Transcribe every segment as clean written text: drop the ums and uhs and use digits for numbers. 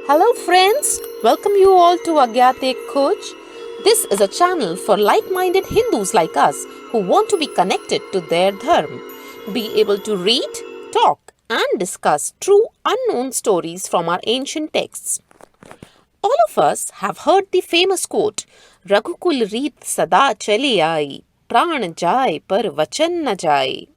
Hello friends, welcome you all to Agyate Coach. This is a channel for like-minded Hindus like us who want to be connected to their dharma, be able to read, talk and discuss true unknown stories from our ancient texts. All of us have heard the famous quote, Raghukul reet sada chali aayi, Pran jaye vachan jaye.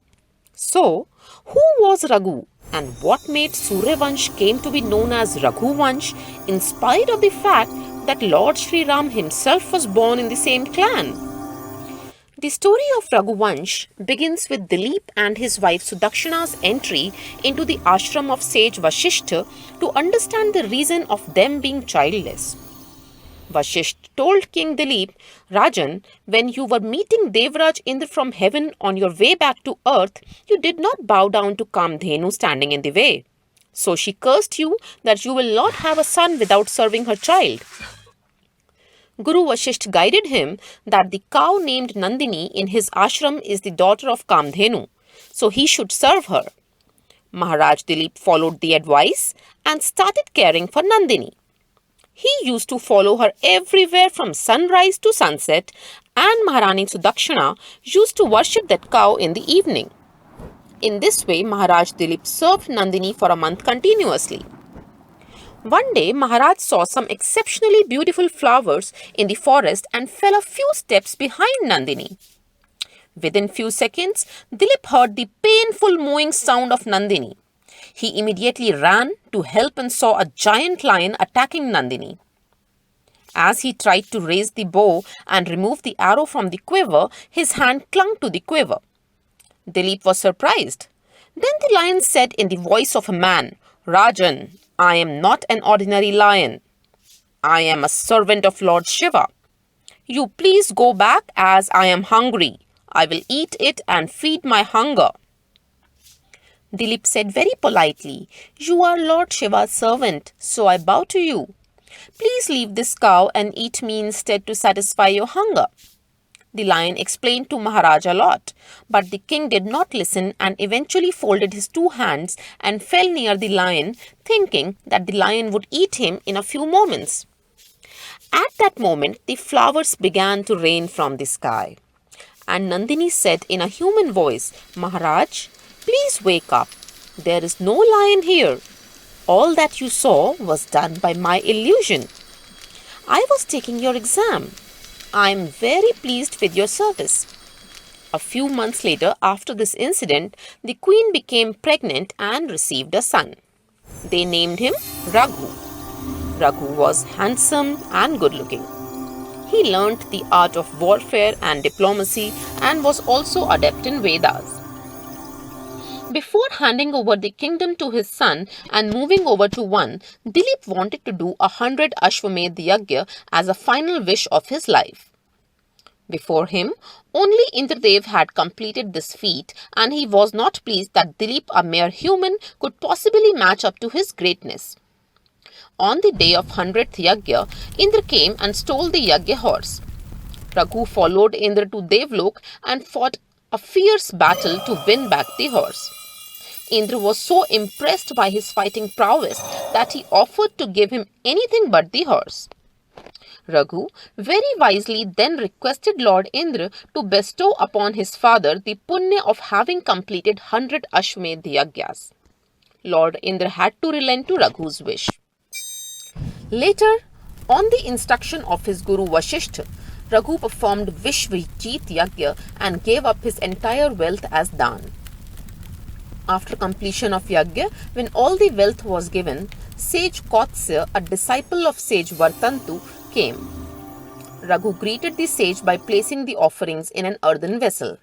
So, who was Raghu and what made Suryavansh came to be known as Raghuvansh in spite of the fact that Lord Shri Ram himself was born in the same clan? The story of Raghuvansh begins with Dilip and his wife Sudakshana's entry into the ashram of sage Vashishtha to understand the reason of them being childless. Vashisht told King Dilip, Rajan, when you were meeting Devraj Indra from heaven on your way back to earth, you did not bow down to Kamdhenu standing in the way. So she cursed you that you will not have a son without serving her child. Guru Vashisht guided him that the cow named Nandini in his ashram is the daughter of Kamdhenu, so he should serve her. Maharaj Dilip followed the advice and started caring for Nandini. He used to follow her everywhere from sunrise to sunset, and Maharani Sudakshana used to worship that cow in the evening. In this way, Maharaj Dilip served Nandini for a month continuously. One day, Maharaj saw some exceptionally beautiful flowers in the forest and fell a few steps behind Nandini. Within few seconds, Dilip heard the painful mooing sound of Nandini. He immediately ran to help and saw a giant lion attacking Nandini. As he tried to raise the bow and remove the arrow from the quiver, his hand clung to the quiver. Dilip was surprised. Then the lion said in the voice of a man, Rajan, I am not an ordinary lion. I am a servant of Lord Shiva. You please go back as I am hungry. I will eat it and feed my hunger. Dilip said very politely, You are Lord Shiva's servant, so I bow to you. Please leave this cow and eat me instead to satisfy your hunger. The lion explained to Maharaj a lot, but the king did not listen and eventually folded his two hands and fell near the lion, thinking that the lion would eat him in a few moments. At that moment, the flowers began to rain from the sky. And Nandini said in a human voice, Maharaj, please wake up. There is no lion here. All that you saw was done by my illusion. I was taking your exam. I am very pleased with your service. A few months later, after this incident, the queen became pregnant and received a son. They named him Raghu. Raghu was handsome and good-looking. He learnt the art of warfare and diplomacy and was also adept in Vedas. Before handing over the kingdom to his son and moving over to one, Dilip wanted to do 100 Ashwamedh Yagya as a final wish of his life. Before him, only Indradev had completed this feat and he was not pleased that Dilip, a mere human, could possibly match up to his greatness. On the day of 100th Yagya, Indra came and stole the Yagya horse. Raghu followed Indra to Devlok and fought a fierce battle to win back the horse. Indra was so impressed by his fighting prowess that he offered to give him anything but the horse. Raghu very wisely then requested Lord Indra to bestow upon his father the punya of having completed 100 Ashwamedh Yagyas. Lord Indra had to relent to Raghu's wish. Later, on the instruction of his guru Vashishtha, Raghu performed Vishvajit Yagya and gave up his entire wealth as dan. After completion of Yagya, when all the wealth was given, sage Kotsya, a disciple of sage Vartantu, came. Raghu greeted the sage by placing the offerings in an earthen vessel.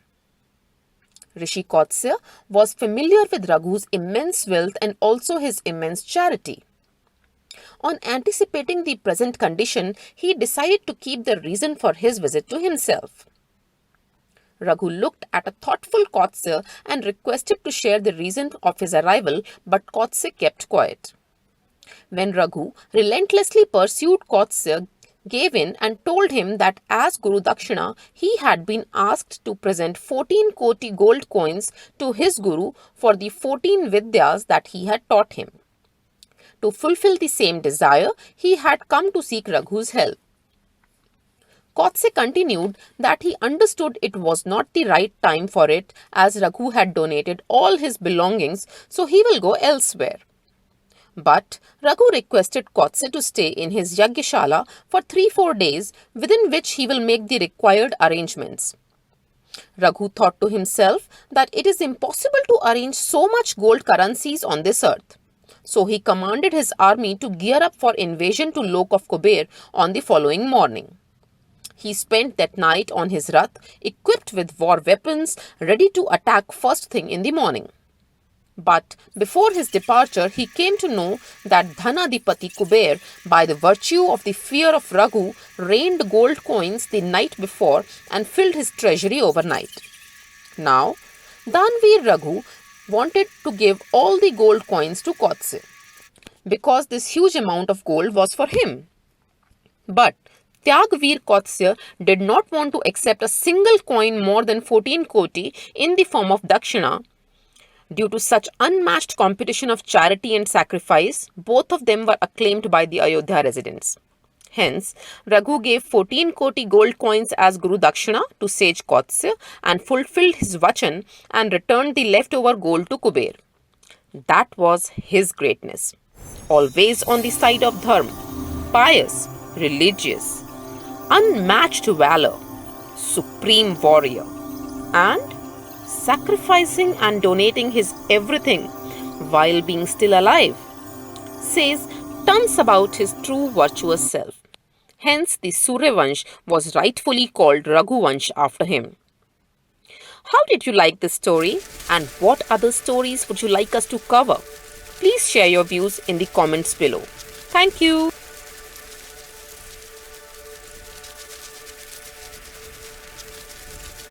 Rishi Kotsya was familiar with Raghu's immense wealth and also his immense charity. On anticipating the present condition, he decided to keep the reason for his visit to himself. Raghu looked at a thoughtful Kotsya and requested to share the reason of his arrival, but Kotsya kept quiet. When Raghu relentlessly pursued, Kotsya gave in and told him that as Guru Dakshina, he had been asked to present 14 koti gold coins to his Guru for the 14 vidyas that he had taught him. to fulfill the same desire, he had come to seek Raghu's help. Kotse continued that he understood it was not the right time for it, as Raghu had donated all his belongings, so he will go elsewhere. But Raghu requested Kotse to stay in his Yagyashala for 3-4 days, within which he will make the required arrangements. Raghu thought to himself that it is impossible to arrange so much gold currencies on this earth. So he commanded his army to gear up for invasion to Lok of Kuber on the following morning. He spent that night on his rath, equipped with war weapons, ready to attack first thing in the morning. But before his departure, he came to know that Dhanadipati Kuber, by the virtue of the fear of Raghu, rained gold coins the night before and filled his treasury overnight. Now, Danveer Raghu wanted to give all the gold coins to Kotse, because this huge amount of gold was for him. But Tyagveer Kotse did not want to accept a single coin more than 14 koti in the form of dakshina. Due to such unmatched competition of charity and sacrifice, both of them were acclaimed by the Ayodhya residents. Hence, Raghu gave 14 koti gold coins as Guru Dakshina to sage Kotse and fulfilled his vachan and returned the leftover gold to Kuber. That was his greatness. Always on the side of dharma, pious, religious, unmatched valor, supreme warrior, and sacrificing and donating his everything while being still alive, says tons about his true virtuous self. Hence, the Suryavansh was rightfully called Raghuvansh after him. How did you like this story, and what other stories would you like us to cover? Please share your views in the comments below. Thank you.